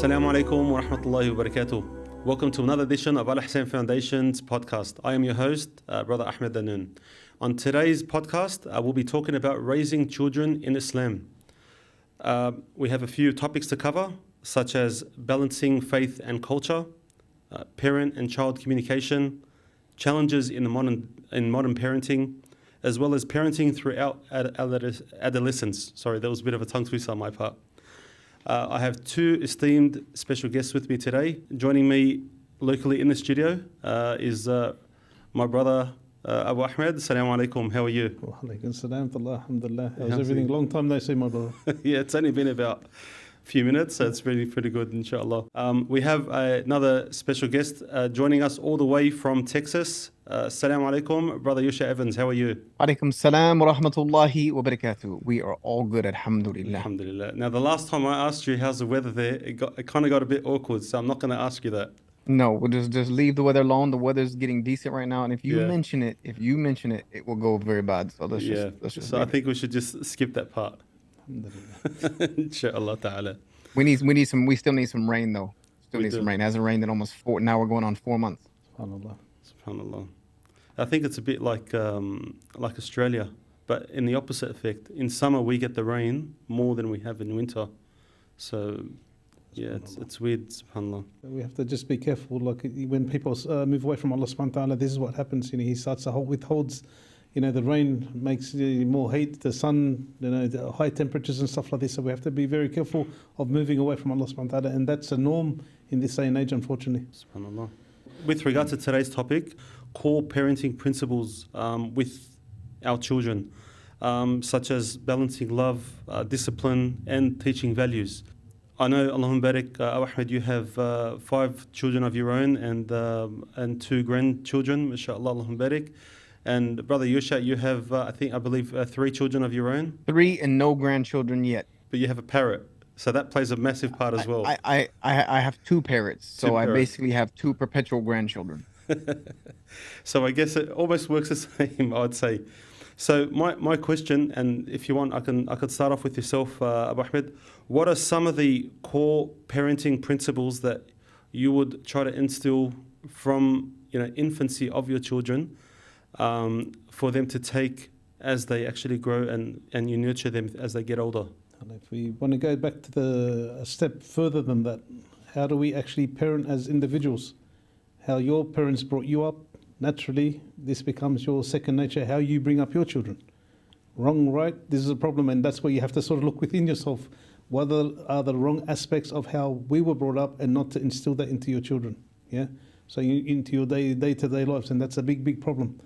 Assalamu alaikum wa rahmatullahi wa barakatuh. Welcome to another edition of Al Hussein Foundation's podcast. I am your host, Brother Ahmed Dannoun. On today's podcast, we'll be talking about raising children in Islam. We have a few topics to cover, such as balancing faith and culture, parent and child communication, challenges in modern parenting, as well as parenting throughout adolescence. Sorry, that was a bit of a tongue twister on my part. I have two esteemed special guests with me today. Joining me locally in the studio is my brother Abu Ahmed. Assalamu alaikum. How are you? Wa alaikum assalam, alhamdulillah. How's everything? Long time no see, my brother. Yeah, it's only been about a few minutes, so it's really pretty good, inshallah. We have another special guest joining us all the way from Texas. Assalamu alaikum, Brother Yusha Evans. How are you? Alaikum salam wa rahmatullahi wa barakatuh. We are all good, alhamdulillah. Alhamdulillah. Now, the last time I asked you how's the weather there, it kind of got a bit awkward, so I'm not going to ask you that. No, we'll just leave the weather alone. The weather's getting decent right now, and if you mention it, it will go very bad. So let's just so I think we should just skip that part. Inshallah ta'ala. We still need some rain though. Some rain. It hasn't rained in almost 4. Now we're going on 4 months. Subhanallah. I think it's a bit like Australia, but in the opposite effect. In summer we get the rain more than we have in winter. So yeah, it's weird, subhanallah. We have to just be careful. Like when people move away from Allah subhanahu wa ta'ala, this is what happens. He starts to withholds. The rain makes more heat, the sun, the high temperatures and stuff like this. So we have to be very careful of moving away from Allah subhanahu wa ta'ala. And that's a norm in this day and age, unfortunately. SubhanAllah. With regard to today's topic, core parenting principles with our children, such as balancing love, discipline, and teaching values. I know, Allahumma barik, Ahmed, you have 5 children of your own and 2 grandchildren, mashallah, Allahumma barik. And Brother Yusha, you have, I believe, 3 children of your own? 3 and no grandchildren yet. But you have a parrot, so that plays a massive part as well. I have 2 parrots, so I basically have 2 perpetual grandchildren. So I guess it almost works the same, I'd say. So my question, and if you want, I could start off with yourself, Abu Ahmed. What are some of the core parenting principles that you would try to instill from infancy of your children? For them to take as they actually grow and you nurture them as they get older. And if we want to go back to a step further than that, how do we actually parent as individuals? How your parents brought you up, naturally, this becomes your second nature, how you bring up your children. Wrong, right? This is a problem, and that's where you have to sort of look within yourself. What are the wrong aspects of how we were brought up and not to instill that into your children? Yeah. So into your day-to-day lives, and that's a big problem.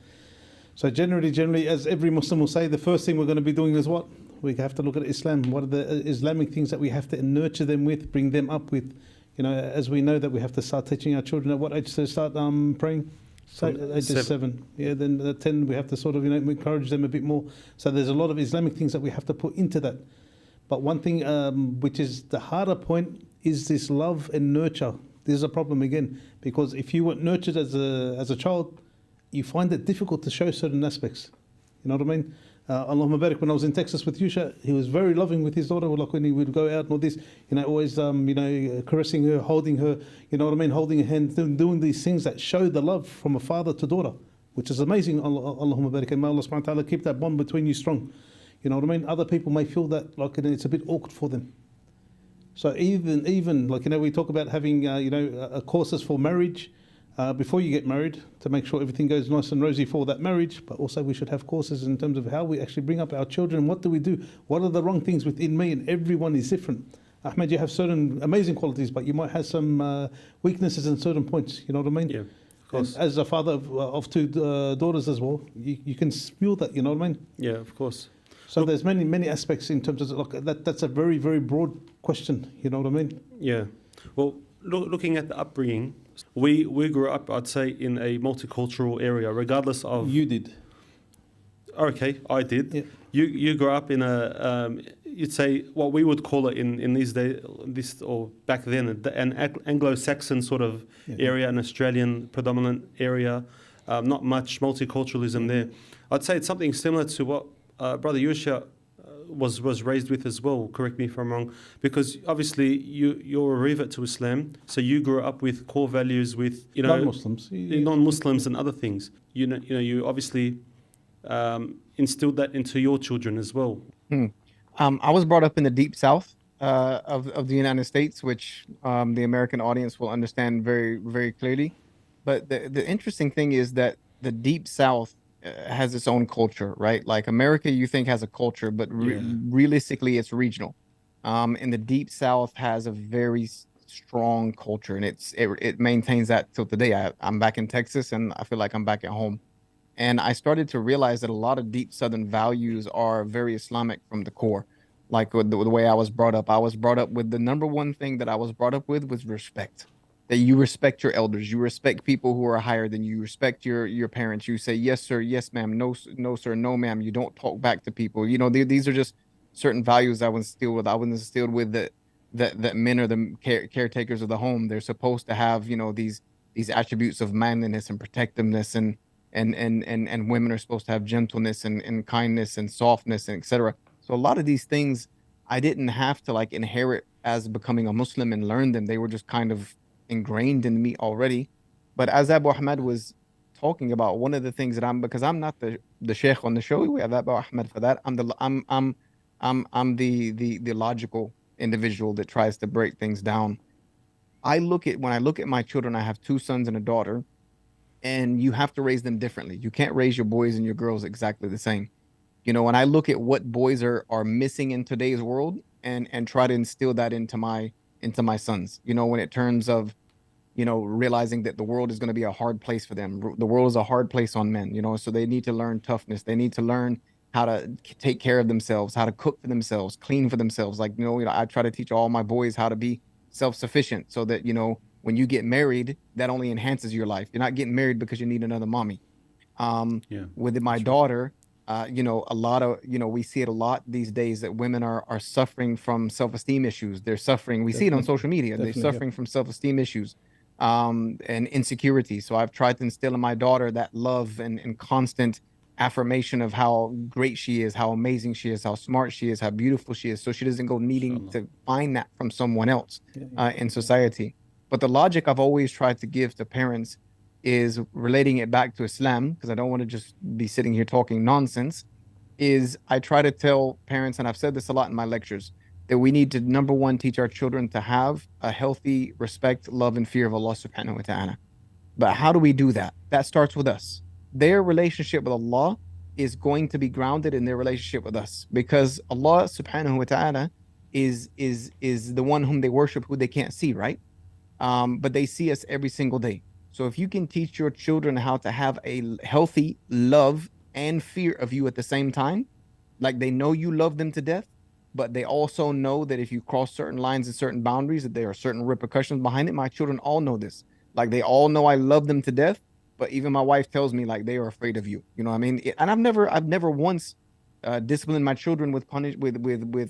So generally, as every Muslim will say, the first thing we're going to be doing is what? We have to look at Islam. What are the Islamic things that we have to nurture them with, bring them up with? As we know that we have to start teaching our children at what age to start praying? Age 7. Yeah, then at 10 we have to sort of encourage them a bit more. So there's a lot of Islamic things that we have to put into that. But one thing which is the harder point is this love and nurture. This is a problem again, because if you weren't nurtured as a child, you find it difficult to show certain aspects. You know what I mean? Allahumma barik, when I was in Texas with Yusha, he was very loving with his daughter. Like when he would go out and all this, always, caressing her, holding her, you know what I mean? Holding her hand, doing these things that show the love from a father to daughter, which is amazing. Allahumma barik. And may Allah subhanahu wa ta'ala keep that bond between you strong. You know what I mean? Other people may feel that like it's a bit awkward for them. So even like, we talk about having, courses for marriage, before you get married, to make sure everything goes nice and rosy for that marriage. But also we should have courses in terms of how we actually bring up our children. What do we do? What are the wrong things within me? And everyone is different. Ahmed, you have certain amazing qualities, but you might have some weaknesses in certain points. You know what I mean? Yeah, of course. And as a father of 2 daughters as well, you can feel that. You know what I mean? Yeah, of course. So there's many aspects in terms of that's a very, very broad question. You know what I mean? Yeah. Well, looking at the upbringing, we grew up, I'd say, in a multicultural area, regardless of... You did. Okay, I did. Yeah. You grew up in a, you'd say, what we would call it in these days, or back then, an Anglo-Saxon sort of area, an Australian predominant area, not much multiculturalism there. I'd say it's something similar to what Brother Yusha was raised with as well. Correct me if I'm wrong, because obviously you're a revert to Islam, so you grew up with core values with Non-Muslims. non-Muslims and other things. You obviously instilled that into your children as well. I was brought up in the deep South of the United States, which the American audience will understand very, very clearly. But the interesting thing is that the deep South has its own culture, right? Like America, you think has a culture, but realistically, it's regional. And the deep South has a very strong culture, and it maintains that till today. I'm back in Texas, and I feel like I'm back at home. And I started to realize that a lot of deep Southern values are very Islamic from the core. Like with the way I was brought up with the number one thing that I was brought up with was respect. That you respect your elders, you respect people who are higher than you, respect your parents. You say yes sir, yes ma'am, no no sir, no ma'am. You don't talk back to people. These are just certain values I was instilled with. I was instilled with that men are the caretakers of the home. They're supposed to have these attributes of manliness and protectiveness, and women are supposed to have gentleness and kindness and softness and etc. So a lot of these things I didn't have to like inherit as becoming a Muslim and learn them. They were just kind of ingrained in me already. But as Abu Ahmed was talking about, one of the things that because I'm not the sheikh on the show, we have Abu Ahmed for that. I'm the logical individual that tries to break things down. When I look at my children, I have two sons and a daughter, and you have to raise them differently. You can't raise your boys and your girls exactly the same. When I look at what boys are missing in today's world and try to instill that into my sons, when it terms of, realizing that the world is going to be a hard place for them. The world is a hard place on men, so they need to learn toughness. They need to learn how to take care of themselves, how to cook for themselves, clean for themselves. Like, I try to teach all my boys how to be self-sufficient so that, when you get married, that only enhances your life. You're not getting married because you need another mommy. With my daughter, a lot of, we see it a lot these days that women are suffering from self-esteem issues. They're suffering. We see it on social media. They're suffering from self-esteem issues and insecurity. So I've tried to instill in my daughter that love and constant affirmation of how great she is, how amazing she is, how smart she is, how beautiful she is. So she doesn't go needing to find that from someone else in society. But the logic I've always tried to give to parents is relating it back to Islam, because I don't want to just be sitting here talking nonsense, is I try to tell parents, and I've said this a lot in my lectures, that we need to, number one, teach our children to have a healthy respect, love, and fear of Allah subhanahu wa ta'ala. But how do we do that? That starts with us. Their relationship with Allah is going to be grounded in their relationship with us, because Allah subhanahu wa ta'ala is the one whom they worship, who they can't see, right? But they see us every single day. So if you can teach your children how to have a healthy love and fear of you at the same time, like they know you love them to death, but they also know that if you cross certain lines and certain boundaries, that there are certain repercussions behind it. My children all know this. Like they all know I love them to death, but even my wife tells me like they are afraid of you. You know what I mean? And I've never once disciplined my children with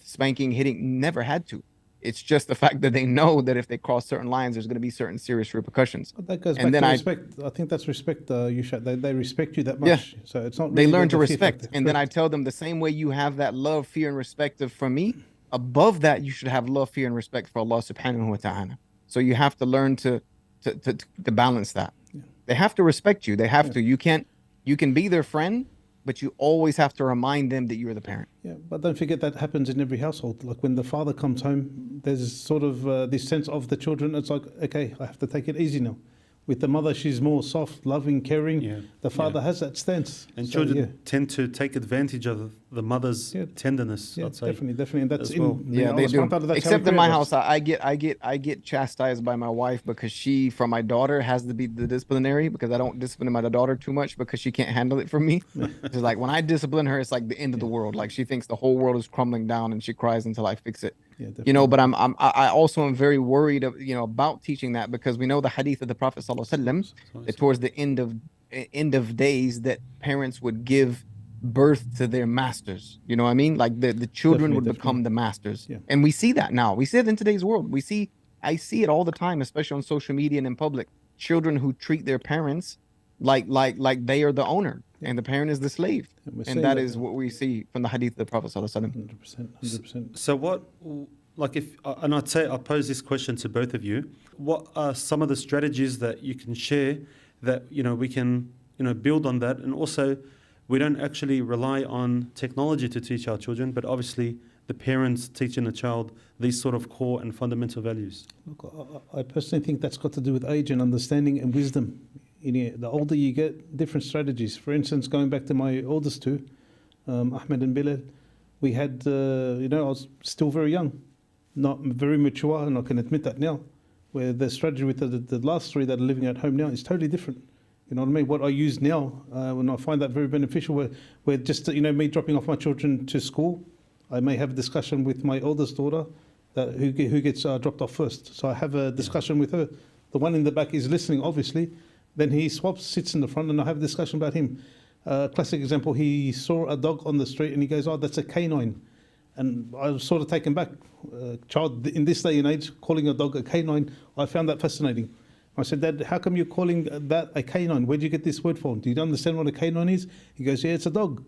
spanking, hitting. Never had to. It's just the fact that they know that if they cross certain lines, there's going to be certain serious repercussions. But that goes back to respect. I think that's respect, Yusha. They respect you that much. Yeah. So it's not really they learn to respect. And then I tell them the same way you have that love, fear, and respect from me, above that, you should have love, fear, and respect for Allah subhanahu wa ta'ala. So you have to learn to balance that. Yeah. They have to respect you. They have to. You can be their friend, but you always have to remind them that you're the parent. Yeah, but don't forget that happens in every household. Like when the father comes home, there's sort of this sense of the children. It's like, okay, I have to take it easy now. With the mother, she's more soft, loving, caring. Yeah. The father has that stance. And children tend to take advantage of the mother's tenderness. Yeah, I'd say. Definitely, and that's well. They do. Except in my house, I get chastised by my wife because she, from my daughter, has to be the disciplinary, because I don't discipline my daughter too much because she can't handle it from me. It's like when I discipline her, it's like the end of the world. Like she thinks the whole world is crumbling down, and she cries until I fix it. Yeah, but I also am very worried about teaching that, because we know the hadith of the Prophet ﷺ, that towards the end of days that parents would give birth to their masters. You know what I mean? Like the children would become the masters. Yeah. And we see that now. We see it in today's world. I see it all the time, especially on social media and in public. Children who treat their parents like they are the owner and the parent is the slave. And we're And seeing that that is what we see from the hadith of the Prophet sallallahu alaihi wasallam. 100%, 100%. So what, like if, and I pose this question to both of you, what are some of the strategies that you can share that, we can, build on that? And also, we don't actually rely on technology to teach our children, but obviously the parents teaching the child these sort of core and fundamental values. Look, I personally think that's got to do with age and understanding and wisdom. The older you get, different strategies. For instance, going back to my oldest two, Ahmed and Bilal, we had, I was still very young, not very mature, and I can admit that now, where the strategy with the last three that are living at home now is totally different. You know what I mean? What I use now, when I find that very beneficial, where just, me dropping off my children to school, I may have a discussion with my oldest daughter that who gets dropped off first. So I have a discussion with her. The one in the back is listening, obviously. Then he swaps, sits in the front, and I have a discussion about him. Classic example, he saw a dog on the street and he goes, "Oh, that's a canine." And I was sort of taken back. Child, in this day and age, calling a dog a canine, I found that fascinating. I said, "Dad, how come you're calling that a canine? Where'd you get this word from? Do you understand what a canine is?" He goes, "Yeah, it's a dog."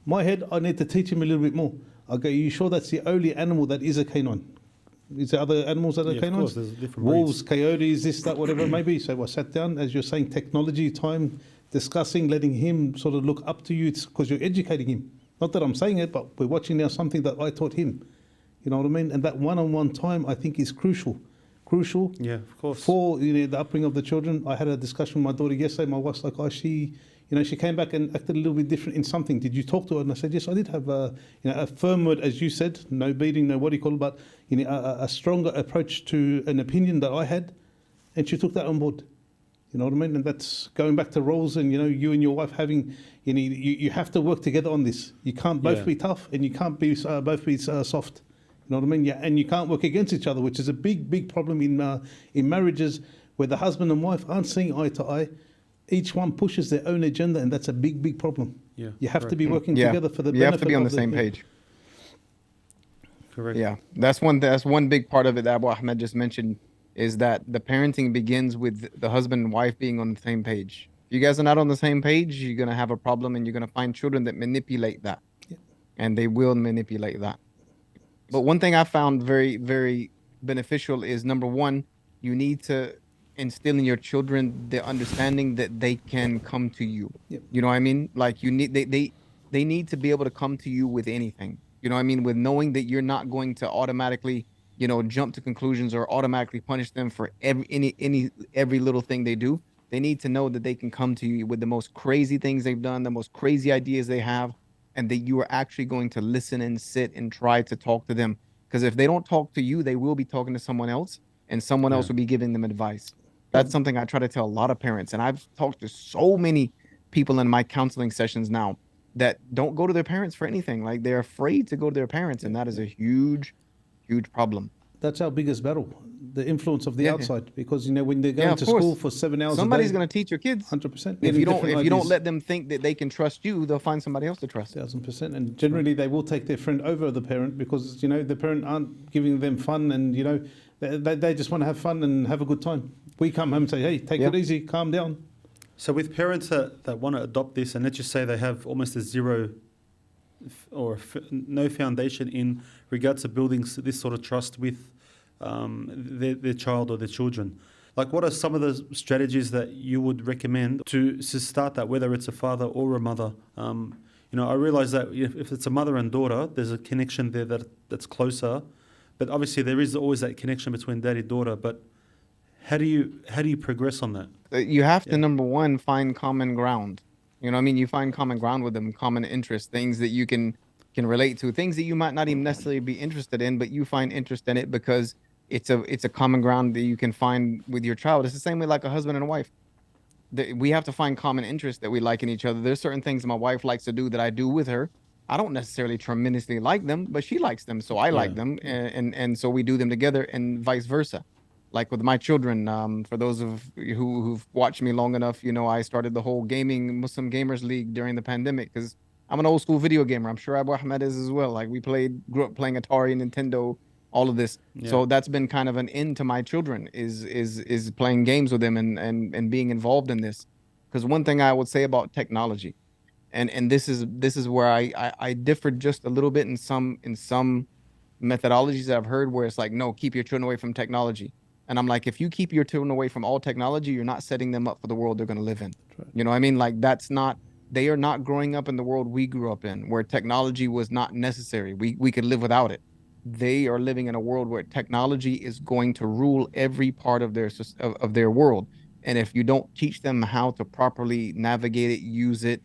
My head, I need to teach him a little bit more. I go, "You sure that's the only animal that is a canine? Is there other animals that are canines? Of course, there's different Wolves, breeds. coyotes, this, that, whatever it may be." So I sat down, as you're saying, technology, time, discussing, letting him sort of look up to you because you're educating him. Not that I'm saying it, but we're watching now something that I taught him. You know what I mean? And that one-on-one time, I think, is crucial. Crucial Yeah, of course. for the upbringing of the children. I had a discussion with my daughter yesterday. My wife's like, "Oh, she came back and acted a little bit different in something. Did you talk to her?" And I said, "Yes, I did have a firm word, as you said, no beating, no what do you call it, but a stronger approach to an opinion that I had, and she took that on board." You know what I mean? And that's going back to roles, and you and your wife having, you have to work together on this. You can't both be tough, and you can't be both be soft. You know what I mean? Yeah, and you can't work against each other, which is a big problem in marriages where the husband and wife aren't seeing eye to eye. Each one pushes their own agenda, and that's a big problem. Yeah, You have to correct. be working together for the benefit. You have to be on the of same page. Correct. Yeah, that's one big part of it that Abu Ahmed just mentioned, is that the parenting begins with the husband and wife being on the same page. If you guys are not on the same page, you're going to have a problem, and you're going to find children that manipulate that. Yeah. And they will manipulate that. But one thing I found very, very beneficial is, number one, you need to instill in your children the understanding that they can come to you. Yep. You know what I mean? Like they need to be able to come to you with anything. You know what I mean? With knowing that you're not going to automatically, jump to conclusions or automatically punish them for every little thing they do. They need to know that they can come to you with the most crazy things they've done, the most crazy ideas they have, and that you are actually going to listen and sit and try to talk to them. Because if they don't talk to you, they will be talking to someone else, and someone else will be giving them advice. That's something I try to tell a lot of parents. And I've talked to so many people in my counseling sessions now that don't go to their parents for anything. Like, they're afraid to go to their parents, and that is a huge problem. That's our biggest battle, the influence of the Yeah. outside. Because when they're going of to course. school for 7 hours Somebody's a day, going to teach your kids. 100%. If you don't ideas. let them think that they can trust you, they'll find somebody else to trust. 1,000%, and generally they will take their friend over the parent because the parent aren't giving them fun, and they just want to have fun and have a good time. We come home and say, "Hey, take it easy, calm down." So with parents that want to adopt this, and let's just say they have almost a zero no foundation in regards to building this sort of trust with their child or their children, like what are some of the strategies that you would recommend to start that, whether it's a father or a mother? I realize that if it's a mother and daughter, there's a connection there that's closer, but obviously there is always that connection between daddy and daughter. But how do you progress on that? You have to, number one, find common ground. You know what I mean? You find common ground with them, common interests, things that you can relate to, things that you might not even necessarily be interested in, but you find interest in it because it's a common ground that you can find with your child. It's the same way like a husband and a wife. We have to find common interests that we like in each other. There's certain things my wife likes to do that I do with her. I don't necessarily tremendously like them, but she likes them, so I like them, and so we do them together, and vice versa. Like with my children, for those of you who've watched me long enough, I started the whole Muslim Gamers League during the pandemic because I'm an old school video gamer. I'm sure Abu Ahmed is as well. Like, grew up playing Atari, Nintendo, all of this. Yeah. So that's been kind of an end to my children is playing games with them and being involved in this. Because one thing I would say about technology, and this is where I differ just a little bit in some methodologies that I've heard, where it's like, no, keep your children away from technology. And I'm like, if you keep your children away from all technology, you're not setting them up for the world they're going to live in. Right. You know what I mean? Like, they are not growing up in the world we grew up in, where technology was not necessary. We could live without it. They are living in a world where technology is going to rule every part of their world. And if you don't teach them how to properly navigate it, use it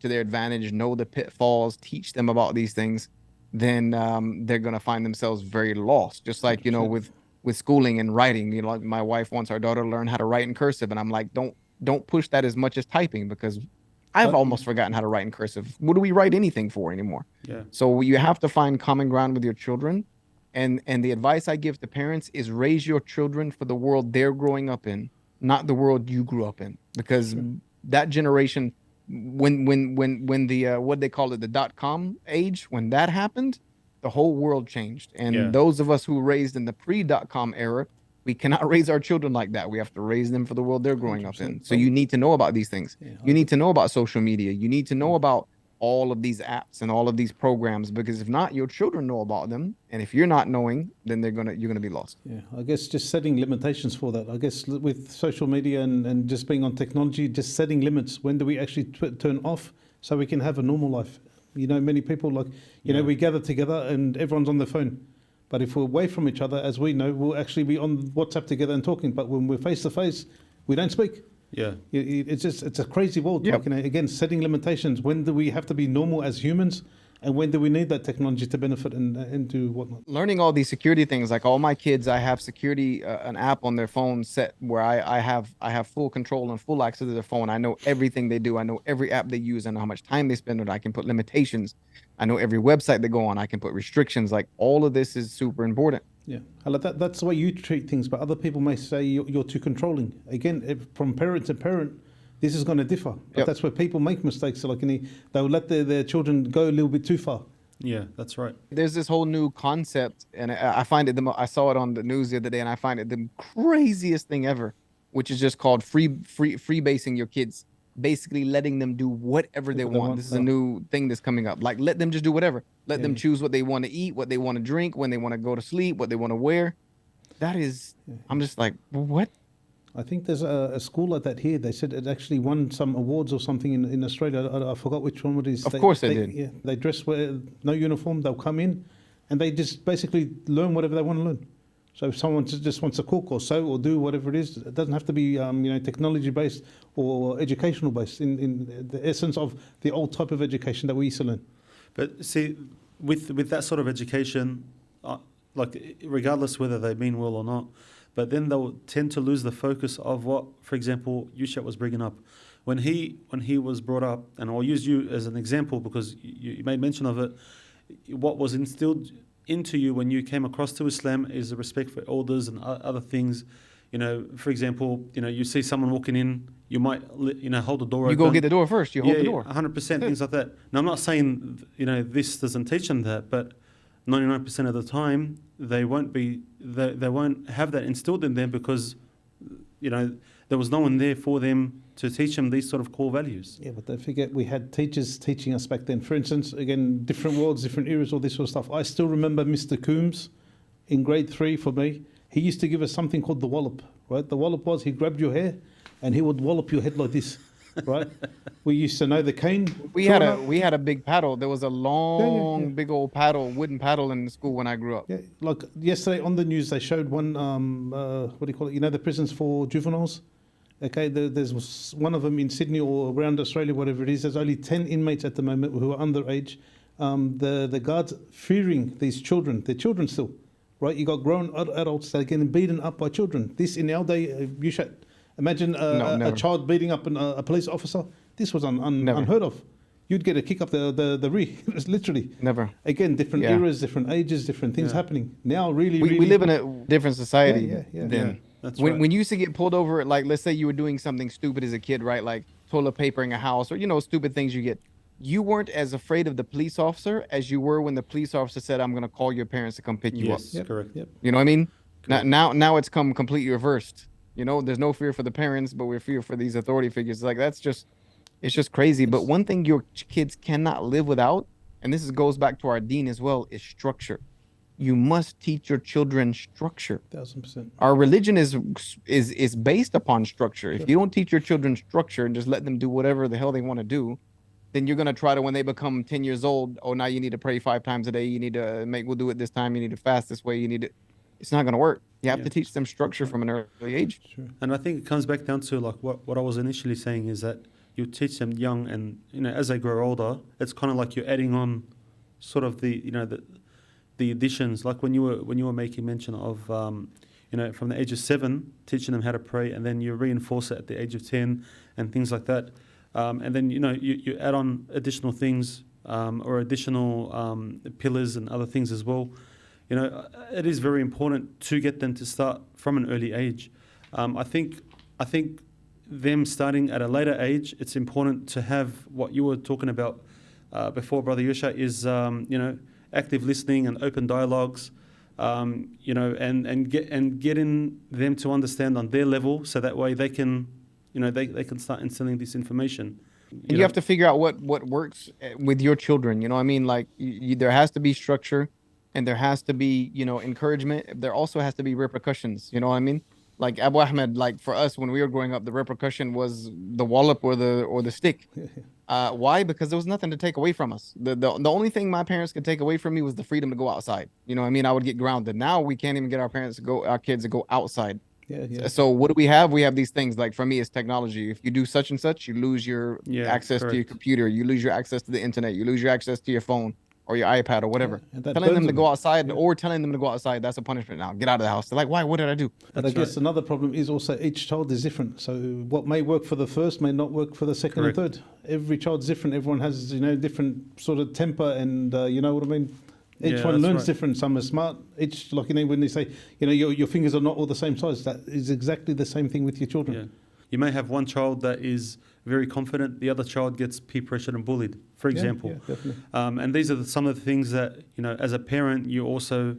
to their advantage, know the pitfalls, teach them about these things, then they're going to find themselves very lost. Just like, with schooling and writing, like my wife wants our daughter to learn how to write in cursive. And I'm like, don't push that as much as typing, because I've almost forgotten how to write in cursive. What do we write anything for anymore? Yeah. So you have to find common ground with your children. And the advice I give to parents is raise your children for the world they're growing up in, not the world you grew up in. Because that generation, when the what they call it, the .com age, when that happened, the whole world changed. And those of us who were raised in the pre.com era, we cannot raise our children like that. We have to raise them for the world they're growing up in. So you need to know about these things. You need to know about social media. You need to know about all of these apps and all of these programs, because if not, your children know about them. And if you're not knowing, then you're gonna be lost. Yeah, I guess just setting limitations for that. I guess with social media and just being on technology, just setting limits. When do we actually turn off so we can have a normal life? Many people we gather together and everyone's on their phone. But if we're away from each other, as we know, we'll actually be on WhatsApp together and talking. But when we're face to face, we don't speak. Yeah. It's a crazy world. Yep. Again, setting limitations. When do we have to be normal as humans? And when do we need that technology to benefit and do whatnot? Learning all these security things, like all my kids, I have security, an app on their phone set where I have full control and full access to their phone. I know everything they do. I know every app they use. I know how much time they spend on it. I can put limitations. I know every website they go on. I can put restrictions. Like, all of this is super important. Yeah, that's the way you treat things. But other people may say you're too controlling. Again, from parent to parent, this is going to differ. But that's where people make mistakes. So they'll let their children go a little bit too far. Yeah, that's right. There's this whole new concept, and I find it I saw it on the news the other day, and I find it the craziest thing ever, which is just called free basing your kids. Basically letting them do whatever they want. This is a new thing that's coming up. Like, let them just do whatever. Let them choose what they want to eat, what they want to drink, when they want to go to sleep, what they want to wear. That is, I'm just like, what? I think there's a school like that here. They said it actually won some awards or something in Australia. I forgot which one it is. Of course they did. Yeah, they dress no uniform. They'll come in and they just basically learn whatever they want to learn. So if someone just wants to cook or sew or do whatever it is, it doesn't have to be technology based or educational based in the essence of the old type of education that we used to learn. But see, with that sort of education, regardless whether they mean well or not, but then they'll tend to lose the focus of what, for example, Yusha was bringing up. When he was brought up, and I'll use you as an example because you made mention of it, what was instilled into you when you came across to Islam is the respect for elders and other things. For example, you see someone walking in, you might, hold the door open. You go get the door first. You hold the door. 100%, things like that. Now, I'm not saying, this doesn't teach them that, but 99% of the time, they won't have that instilled in them because, there was no one there for them to teach them these sort of core values. Yeah, but don't forget we had teachers teaching us back then. For instance, again, different worlds, different eras, all this sort of stuff. I still remember Mr. Coombs in grade 3 for me. He used to give us something called the wallop, right? The wallop was he grabbed your hair and he would wallop your head like this, right? We used to know the cane. We had a big paddle. There was a long, big old paddle, wooden paddle in the school when I grew up. Yeah, like yesterday on the news, they showed one, what do you call it? The prisons for juveniles. Okay, there's one of them in Sydney or around Australia, whatever it is. There's only 10 inmates at the moment who are underage. The guards fearing these children. They're children still, right? You got grown adults that are getting beaten up by children. This in our day, you should imagine a child beating up a police officer. This was unheard of. You'd get a kick up the rear, literally. Never. Again, different eras, different ages, different things happening. Now, really, we live in a different society. Yeah. That's when right. when you used to get pulled over, like let's say you were doing something stupid as a kid, right? Like toilet papering a house or stupid things you get. You weren't as afraid of the police officer as you were when the police officer said, "I'm going to call your parents to come pick you up." Yes, correct. Yep. You know what I mean? Correct. Now it's come completely reversed. You know, there's no fear for the parents, but we're fear for these authority figures. Like it's just crazy. But one thing your kids cannot live without, and goes back to our deen as well, is structure. You must teach your children structure. 1000%. Our religion is based upon structure. If you don't teach your children structure and just let them do whatever the hell they want to do, then you're gonna try to, when they become 10 years old, oh, now you need to pray 5 times a day. You need to we'll do it this time. You need to fast this way. You need to. It's not gonna work. You have to teach them structure from an early age. Sure. And I think it comes back down to like what I was initially saying is that you teach them young, and as they grow older, it's kind of like you're adding on sort of the additions. Like when you were making mention of from the age of 7, teaching them how to pray, and then you reinforce it at the age of 10 and things like that. And then you add on additional things or additional pillars and other things as well. It is very important to get them to start from an early age. I think them starting at a later age, it's important to have what you were talking about before, Brother Yusha, is active listening and open dialogues. And getting them to understand on their level, so that way they can they can start instilling this information. You have to figure out what works with your children. You know what I mean? Like there has to be structure, and there has to be encouragement. There also has to be repercussions. You know what I mean? Like Abu Ahmed, like for us when we were growing up, the repercussion was the wallop or the stick. Why? Because there was nothing to take away from us. The only thing my parents could take away from me was the freedom to go outside. You know what I mean? I would get grounded. Now we can't even get our kids to go outside. Yeah. So what do we have? We have these things. Like for me, it's technology. If you do such and such, you lose your access to your computer. You lose your access to the internet. You lose your access to your phone or your iPad or whatever. Telling them to go outside or telling them to go outside, that's a punishment now. Get out of the house. They're like, why? What did I do? And I guess another problem is also each child is different. So what may work for the first may not work for the second and third. Every child's different. Everyone has, different sort of temper and, you know what I mean? Each one learns different. Some are smart. Each, like, when they say, your fingers are not all the same size, that is exactly the same thing with your children. Yeah. You may have one child that is very confident, the other child gets peer pressured and bullied, for example. Yeah, definitely. And these are some of the things that, as a parent, you also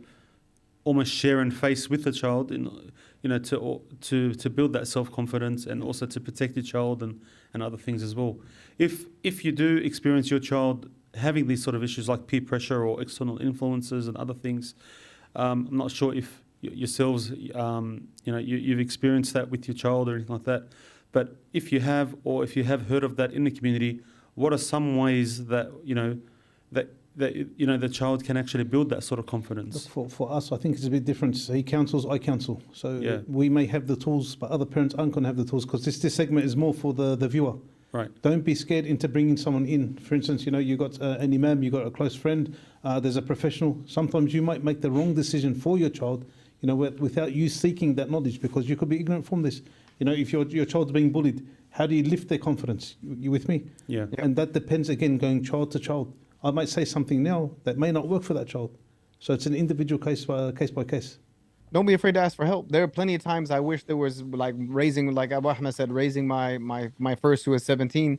almost share and face with the child, to build that self-confidence and also to protect your child and other things as well. If you do experience your child having these sort of issues like peer pressure or external influences and other things, I'm not sure if yourselves, you've experienced that with your child or anything like that. But if you have, or if you have heard of that in the community, what are some ways that the child can actually build that sort of confidence? For us, I think it's a bit different. So he counsels, I counsel. So we may have the tools, but other parents aren't going to have the tools because this segment is more for the viewer. Right. Don't be scared into bringing someone in. For instance, you got an imam, you got a close friend, there's a professional. Sometimes you might make the wrong decision for your child, without you seeking that knowledge, because you could be ignorant from this. If your child's being bullied, how do you lift their confidence? You with me? Yeah. And that depends, again, going child to child. I might say something now that may not work for that child. So it's an individual case by case. Don't be afraid to ask for help. There are plenty of times I wish there was like Abu Ahmed said, raising my first, who was 17.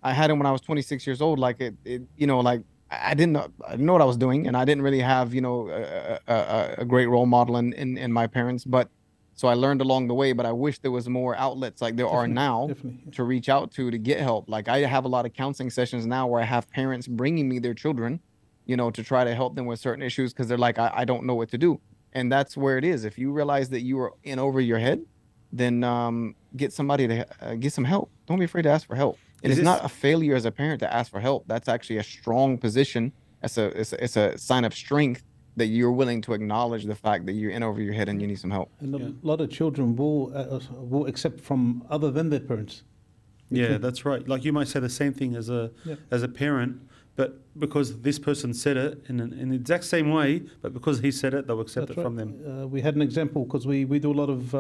I had him when I was 26 years old. Like I didn't know what I was doing, and I didn't really have a great role model in my parents. But so I learned along the way. But I wish there was more outlets like there are now to reach out to get help. Like I have a lot of counseling sessions now where I have parents bringing me their children, to try to help them with certain issues because they're like, I don't know what to do. And that's where it is. If you realize that you are in over your head, then get somebody to get some help. Don't be afraid to ask for help. It is not a failure as a parent to ask for help. That's actually a strong position. It's a sign of strength that you're willing to acknowledge the fact that you're in over your head and you need some help. And a lot of children will accept from other than their parents. Yeah, that's right. Like you might say the same thing as a parent, but because this person said it in the exact same way, but because he said it, they'll accept it from them. We had an example because we do a lot of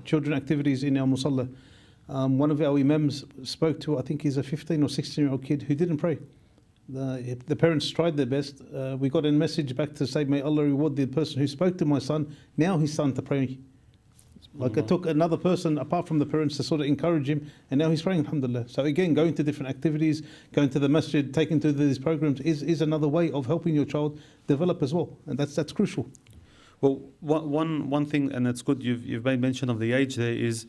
children activities in our musalla. One of our imams spoke to, I think he's a 15 or 16-year-old kid who didn't pray. The parents tried their best. We got a message back to say, may Allah reward the person who spoke to my son. Now he's starting to pray. Like it took another person apart from the parents to sort of encourage him, and now he's praying, alhamdulillah. So again, going to different activities, going to the masjid, taking to these programs is another way of helping your child develop as well, and that's crucial. Well, one thing, and it's good you've made mention of the age there, is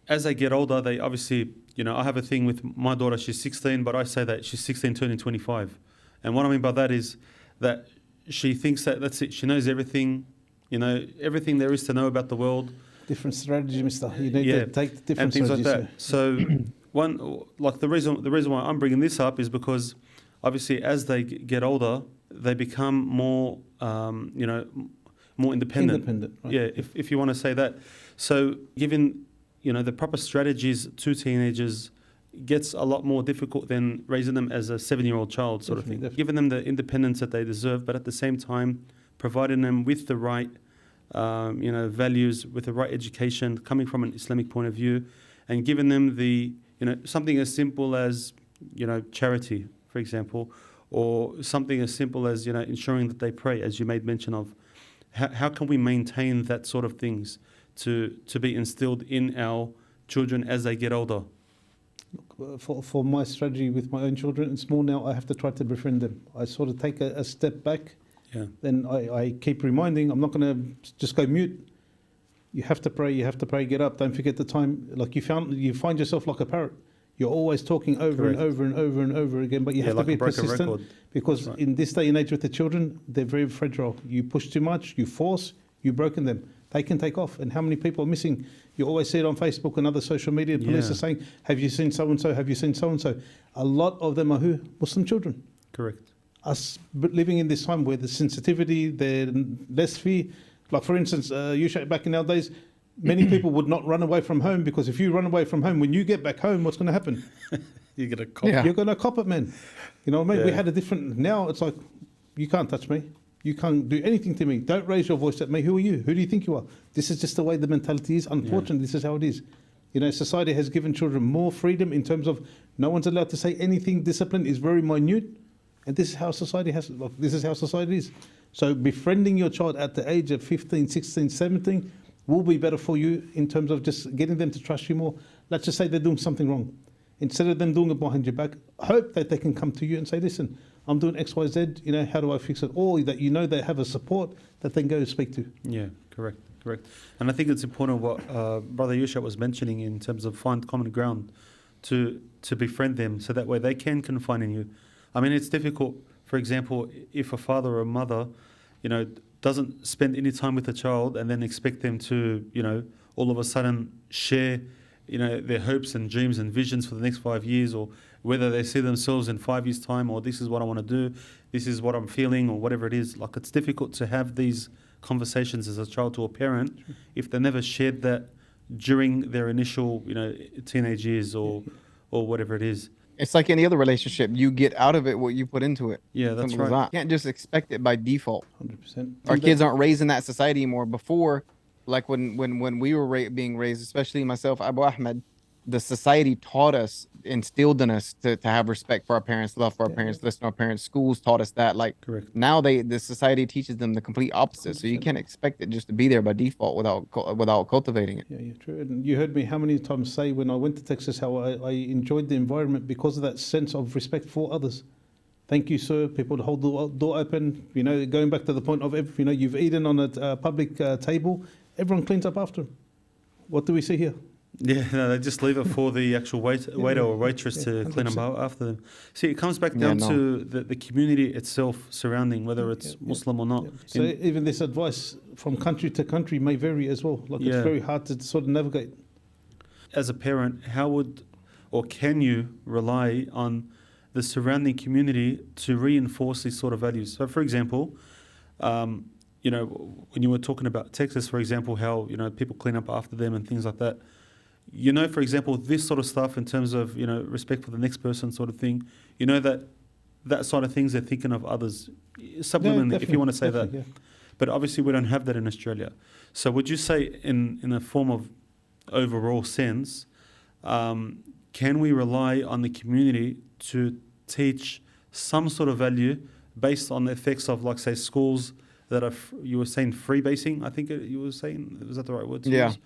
as they get older, they obviously, I have a thing with my daughter, she's 16, but I say that she's 16 turning 25. And what I mean by that is that she thinks that that's it, she knows everything, everything there is to know about the world. Different strategy, mister. You need to take the different and things like strategies. that. So the reason why I'm bringing this up is because obviously as they get older, they become more, more independent. Independent, right. Yeah, if you want to say that. So given, the proper strategies to teenagers gets a lot more difficult than raising them as a 7-year-old child sort of thing. Definitely. Giving them the independence that they deserve, but at the same time, providing them with the right, values, with the right education, coming from an Islamic point of view, and giving them the, something as simple as, charity, for example, or something as simple as, ensuring that they pray, as you made mention of. How can we maintain that sort of things to be instilled in our children as they get older? For my strategy with my own children, it's more now I have to try to befriend them. I sort of take a step back. Yeah. Then I keep reminding, I'm not going to just go mute. You have to pray, get up. Don't forget the time. Like you find yourself like a parrot. You're always talking over Correct. and over and over and over again, but you have like to be a broken persistent record. because Right. in this day and age with the children, they're very fragile. You push too much, you force, you've broken them. They can take off. And how many people are missing? You always see it on Facebook and other social media. Police Yeah. are saying, have you seen so-and-so? Have you seen so-and-so? A lot of them are who? Muslim children. Correct. Us living in this time where the sensitivity, the less fear. Like for instance, Yusha, back in our days, many people would not run away from home because if you run away from home, when you get back home, what's going to happen? You get a cop. Yeah. You're going to cop it, man. You know what I mean? We Yeah. had a different. Now it's like, you can't touch me. You can't do anything to me. Don't raise your voice at me. Who are you? Who do you think you are? This is just the way the mentality is. Unfortunately, this is how it is. Society has given children more freedom in terms of no one's allowed to say anything. Discipline is very minute. And this is how society this is how society is. So befriending your child at the age of 15, 16, 17 will be better for you in terms of just getting them to trust you more. Let's just say they're doing something wrong. Instead of them doing it behind your back, hope that they can come to you and say, listen, I'm doing X, Y, Z, how do I fix it? Or that they have a support that they can go speak to. Yeah, correct. And I think it's important what Brother Yusha was mentioning in terms of find common ground to befriend them so that way they can confide in you. I mean, it's difficult, for example, if a father or a mother, doesn't spend any time with a child and then expect them to, all of a sudden share, their hopes and dreams and visions for the next 5 years, or whether they see themselves in 5 years' time, or this is what I want to do, this is what I'm feeling, or whatever it is. Like, it's difficult to have these conversations as a child to a parent if they never shared that during their initial, teenage years or whatever it is. It's like any other relationship. You get out of it what you put into it. Yeah, that's Simple as right. that. You can't just expect it by default. 100%. Our kids aren't raised in that society anymore. Before, like when we were being raised, especially myself, Abu Ahmed, the society taught us, instilled in us to have respect for our parents, love for our parents, listen to our parents. Schools taught us that. Like Correct. now the society teaches them the complete opposite. So you can't expect it just to be there by default without cultivating it. Yeah, true. And you heard me how many times say when I went to Texas how I enjoyed the environment because of that sense of respect for others. Thank you, sir. People hold the door open. Going back to the point of, you've eaten on a public table, everyone cleans up after them. What do we see here? Yeah, no, they just leave it for the actual waiter or waitress to clean them 100%. up after them. See, it comes back down to the community itself surrounding, whether it's Muslim or not. Yeah. So even this advice from country to country may vary as well. Like it's very hard to sort of navigate. As a parent, how would or can you rely on the surrounding community to reinforce these sort of values? So, for example, when you were talking about Texas, for example, how people clean up after them and things like that. For example, this sort of stuff in terms of, respect for the next person sort of thing, that side of things, they're thinking of others, subliminally, if you want to say that. Yeah. But obviously we don't have that in Australia. So would you say in a form of overall sense, can we rely on the community to teach some sort of value based on the effects of, like, say, schools that are, you were saying freebasing, I think you were saying, was that the right word to use?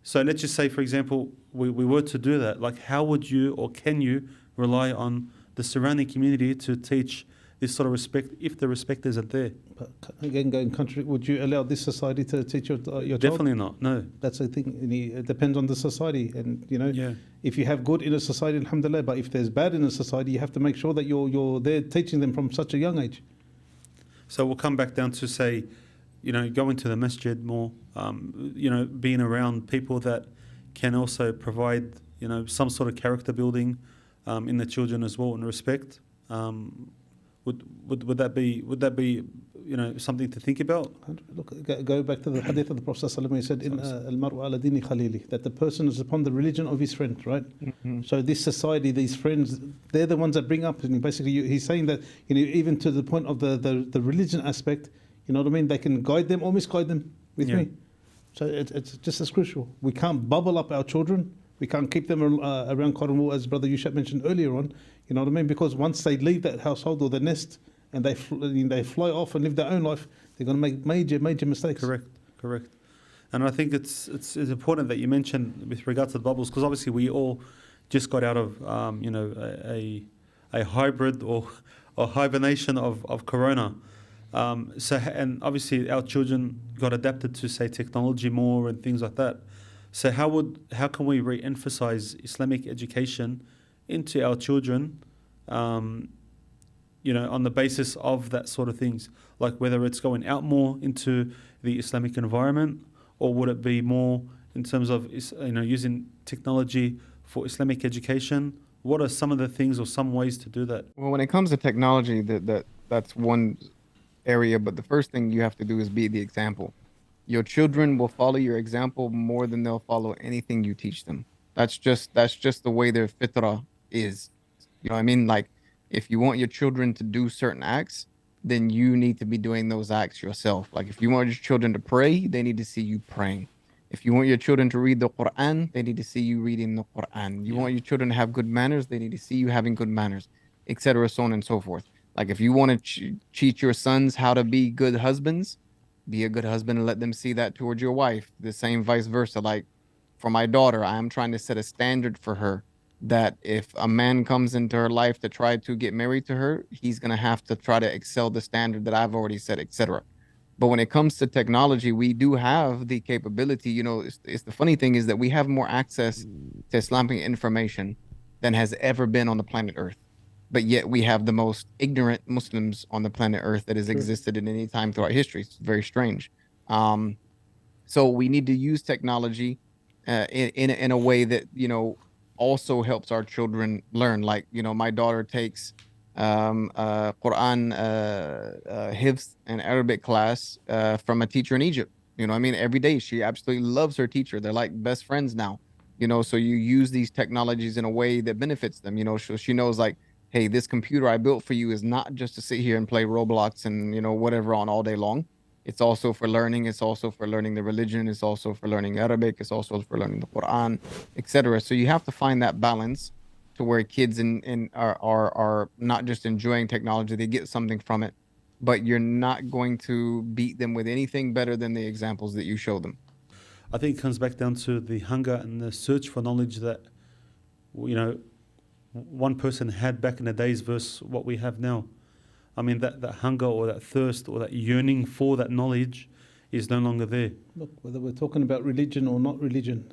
So let's just say, for example, we were to do that. Like, how would you or can you rely on the surrounding community to teach this sort of respect if the respect isn't there? But again, going country, would you allow this society to teach your child? Definitely not. No. That's the thing. It depends on the society, and Yeah. if you have good in a society, alhamdulillah. But if there's bad in a society, you have to make sure that you're there teaching them from such a young age. So we'll come back down to say, going to the masjid more, being around people that can also provide, some sort of character building in the children as well, and respect. Would that be something to think about? Look, go back to the hadith of the Prophet ﷺ. He said, "In al-mar'u ala dini khalili," that the person is upon the religion of his friend, right? Mm-hmm. So this society, these friends, they're the ones that bring up. And basically, he's saying that even to the point of the religion aspect, you know what I mean? They can guide them or misguide them with me. So it's just as crucial. We can't bubble up our children. We can't keep them around Cornwall, as Brother Yusha mentioned earlier on. You know what I mean? Because once they leave that household or the nest and they fly off and live their own life, they're going to make major mistakes. Correct. And I think it's important that you mentioned with regard to the bubbles, because obviously we all just got out of a hybrid or hibernation of Corona. And obviously our children got adapted to, say, technology more and things like that. So how can we re-emphasize Islamic education into our children, on the basis of that sort of things, like whether it's going out more into the Islamic environment, or would it be more in terms of using technology for Islamic education? What are some of the things or some ways to do that? Well, when it comes to technology, that's one area, but the first thing you have to do is be the example. Your children will follow your example more than they'll follow anything you teach them. That's just the way their fitrah is. You know what I mean? Like, if you want your children to do certain acts, then you need to be doing those acts yourself. Like, if you want your children to pray, they need to see you praying. If you want your children to read the Quran, they need to see you reading the Quran. You want your children to have good manners, they need to see you having good manners, etc., so on and so forth. Like, if you want to teach your sons how to be good husbands, be a good husband and let them see that towards your wife. The same vice versa. Like, for my daughter, I am trying to set a standard for her that if a man comes into her life to try to get married to her, he's going to have to try to excel the standard that I've already set, etc. But when it comes to technology, we do have the capability. It's the funny thing is that we have more access to Islamic information than has ever been on the planet Earth. But yet we have the most ignorant Muslims on the planet Earth that has existed in any time throughout history. It's very strange. So we need to use technology in a way that, also helps our children learn. Like, my daughter takes Quran Hifz and Arabic class from a teacher in Egypt. Every day. She absolutely loves her teacher. They're like best friends now. So you use these technologies in a way that benefits them. So she knows, like, hey, this computer I built for you is not just to sit here and play Roblox and, whatever on all day long. It's also for learning. It's also for learning the religion. It's also for learning Arabic. It's also for learning the Quran, etc. So you have to find that balance to where kids are not just enjoying technology, they get something from it, but you're not going to beat them with anything better than the examples that you show them. I think it comes back down to the hunger and the search for knowledge that, one person had back in the days versus what we have now. That hunger or that thirst or that yearning for that knowledge is no longer there. Look, whether we're talking about religion or not religion,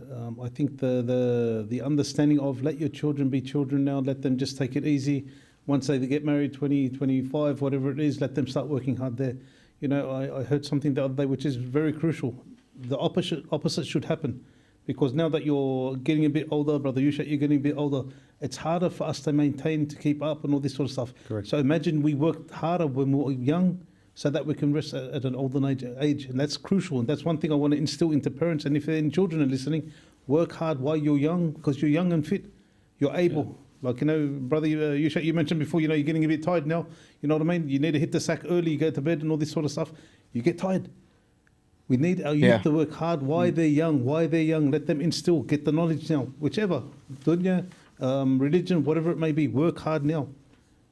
I think the understanding of let your children be children now, let them just take it easy. Once they get married, 20, 25, whatever it is, let them start working hard there. I heard something the other day which is very crucial. The opposite should happen. Because now that you're getting a bit older, Brother Yusha, you're getting a bit older, it's harder for us to maintain, to keep up and all this sort of stuff. Correct. So imagine we worked harder when we were young so that we can rest at an older age. And that's crucial. And that's one thing I want to instill into parents. And if any children are listening, work hard while you're young, because you're young and fit. You're able. Yeah. Like, Brother Yusha, you mentioned before, you're getting a bit tired now. You know what I mean? You need to hit the sack early, you go to bed and all this sort of stuff. You get tired. We need our youth to work hard while they're young. Let them instill, get the knowledge now, whichever, dunya, religion, whatever it may be, work hard now.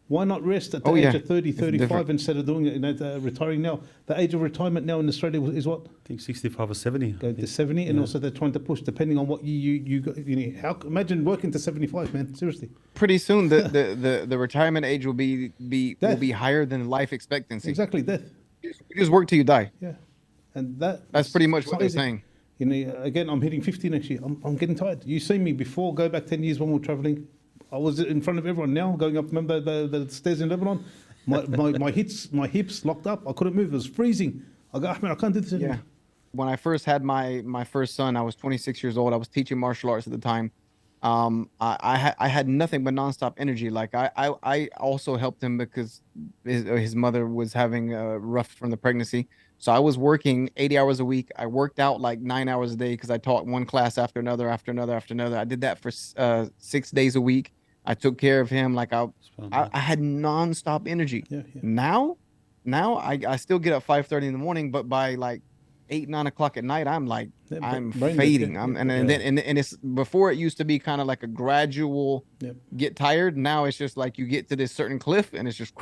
Why not rest at the age of 30, 35 instead of doing it, retiring now? The age of retirement now in Australia is what? I think 65 or 70. Go to 70, and also they're trying to push depending on what you got. Imagine working to 75, man. Seriously. Pretty soon, the retirement age will be higher than life expectancy. Exactly, death. You just work till you die. Yeah, and that's pretty much what they're saying. Again, I'm hitting 50 next year. I'm getting tired. You see me before, go back 10 years when we were traveling. I was in front of everyone now, going up, remember the stairs in Lebanon? My hips locked up. I couldn't move. It was freezing. I go, Ahmed, I can't do this anymore. Yeah. When I first had my first son, I was 26 years old. I was teaching martial arts at the time. I had nothing but nonstop energy. Like I also helped him because his mother was having rough from the pregnancy. So I was working 80 hours a week. I worked out like 9 hours a day because I taught one class after another, after another, after another. I did that for 6 days a week. I took care of him. Like I had nonstop energy. Yeah. Now I still get up 5:30 in the morning, but by like 8, 9 o'clock at night, I'm like, I'm fading. And it's before it used to be kind of like a gradual get tired. Now it's just like you get to this certain cliff and it's just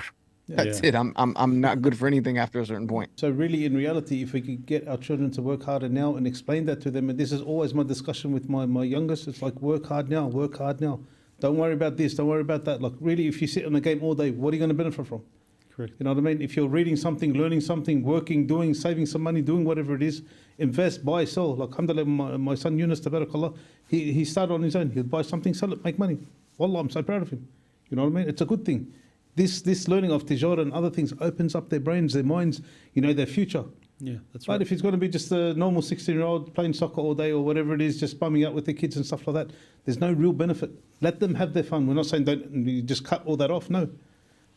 that's it. I'm not good for anything after a certain point. So really, in reality, if we could get our children to work harder now and explain that to them, and this is always my discussion with my youngest, it's like work hard now, work hard now. Don't worry about this, don't worry about that. Like really, if you sit on a game all day, what are you going to benefit from? Correct. You know what I mean? If you're reading something, learning something, working, doing, saving some money, doing whatever it is, invest, buy, sell. Like alhamdulillah, my son Yunus, tabarakallah, he started on his own. He'll buy something, sell it, make money. Wallah, I'm so proud of him. You know what I mean? It's a good thing. This learning of tijara and other things opens up their brains, their minds, their future. Yeah, that's right. But if he's going to be just a normal 16-year-old playing soccer all day or whatever it is, just bumming out with the kids and stuff like that, there's no real benefit. Let them have their fun. We're not saying don't you just cut all that off, no.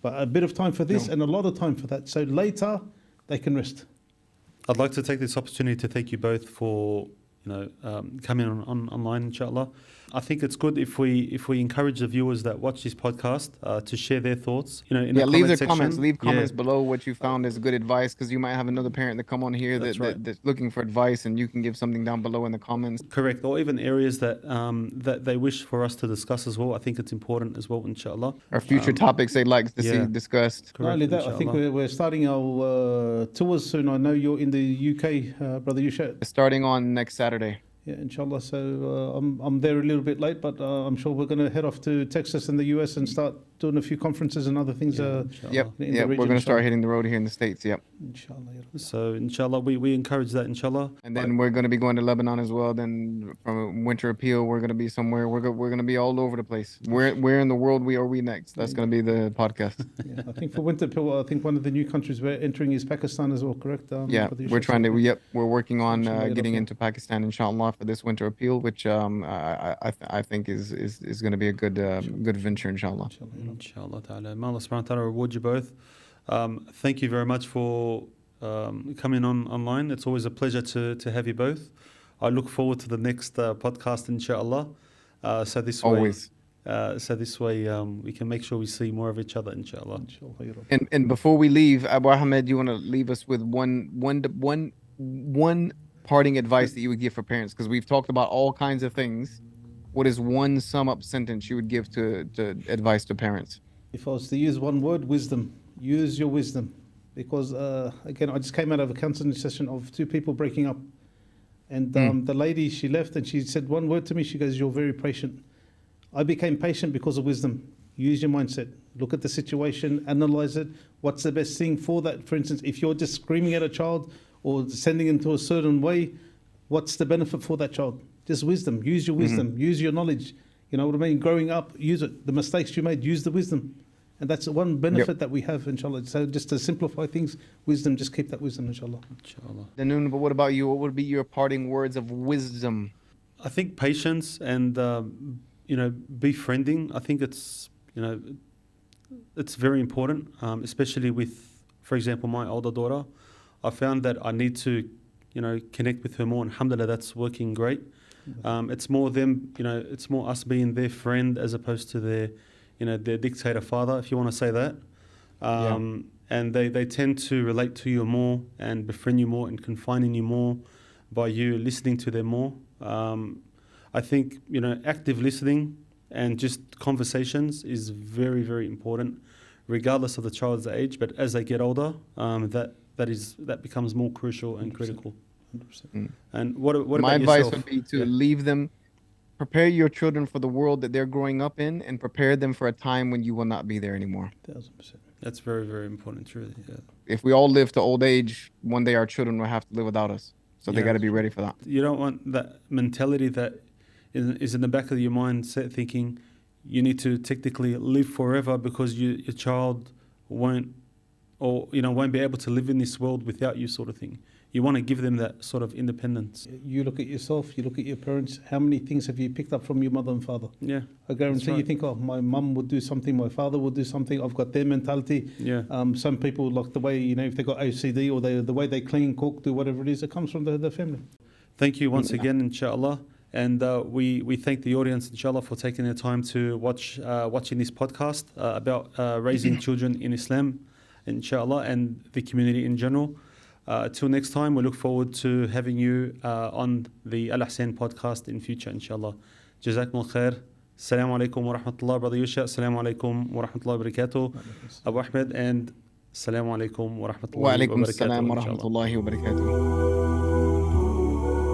But a bit of time for this and a lot of time for that. So later, they can rest. I'd like to take this opportunity to thank you both for coming on online, inshallah. I think it's good if we encourage the viewers that watch this podcast to share their thoughts. In the leave their section. comments. Leave comments below what you found as good advice, because you might have another parent that come on here that's looking for advice, and you can give something down below in the comments. Correct, or even areas that that they wish for us to discuss as well. I think it's important as well, inshallah. Or future topics they'd like to see discussed. Not only that, I think we're starting our tours soon. I know you're in the UK, Brother Yusha. Starting on next Saturday. Yeah, inshallah. So I'm there a little bit late, but I'm sure we're going to head off to Texas and the US and start doing a few conferences and other things. We're going to start hitting the road here in the States. Yep. Inshallah. So inshallah, we encourage that, inshallah. And then we're going to be going to Lebanon as well. Then from Winter Appeal, we're going to be somewhere. We're going to be all over the place. Where in the world are we next? That's going to be the podcast. Yeah, I think for Winter Appeal, I think one of the new countries we're entering is Pakistan as well. Correct? We're trying to. We're working on getting into Pakistan, inshallah, for this Winter Appeal, which I think is going to be a good venture, inshallah. Inshallah ta'ala. May Allah subhanahu wa ta'ala reward you both. Thank you very much for coming online. It's always a pleasure to have you both. I look forward to the next podcast, inshallah. So this way we can make sure we see more of each other, inshallah. And before we leave, Abu Ahmed, you want to leave us with one parting advice that you would give for parents? Because we've talked about all kinds of things. What is one sum up sentence you would give to advice to parents? If I was to use one word, wisdom. Use your wisdom. Because again, I just came out of a counseling session of two people breaking up. And the lady, she left and she said one word to me. She goes, "You're very patient." I became patient because of wisdom. Use your mindset. Look at the situation, analyze it. What's the best thing for that? For instance, if you're just screaming at a child or sending them to a certain way, what's the benefit for that child? Just wisdom. Use your wisdom. Use your knowledge. You know what I mean? Growing up, use it. The mistakes you made, use the wisdom. And that's one benefit that we have, inshallah. So just to simplify things, wisdom, just keep that wisdom, inshallah. Inshallah. Dannoun, but what about you? What would be your parting words of wisdom? I think patience and, befriending. I think it's very important, especially with, for example, my older daughter. I found that I need to, connect with her more. And alhamdulillah, that's working great. It's more them, it's more us being their friend as opposed to their dictator father, if you want to say that. And they tend to relate to you more and befriend you more and confine in you more by you listening to them more. I think, active listening and just conversations is very, very important regardless of the child's age. But as they get older, that becomes more crucial and 100%. critical. 100%. And what My about advice yourself? would be to Yeah. leave them, prepare your children for the world that they're growing up in, and prepare them for a time when you will not be there anymore. 1000%. That's very, very important, truly. Yeah. If we all live to old age, one day our children will have to live without us. So they Yeah. got to be ready for that. You don't want that mentality that is in the back of your mind, set thinking you need to technically live forever because your child won't be able to live in this world without you, sort of thing. You want to give them that sort of independence. You look at yourself, you look at your parents, how many things have you picked up from your mother and father? Yeah. I guarantee right. you think, oh, my mum would do something, my father would do something, I've got their mentality. Yeah. Some people, like the way, if they've got OCD or the way they clean, cook, do whatever it is, it comes from the family. Thank you once again, inshallah. And we thank the audience, inshallah, for taking their time to watching this podcast about raising children in Islam, inshallah, and the community in general. Till next time, we look forward to having you on the Al Hussein podcast in future, inshallah. Jazakumul khair. Assalamu alaikum wa rahmatullah, Brother Yusha. Assalamu alaikum wa rahmatullah wa barakatuh. Abu Ahmed, and assalamu alaikum wa rahmatullahi Wa wa alaikum barakatuh. assalam wa inshallah. rahmatullahi wa barakatuh.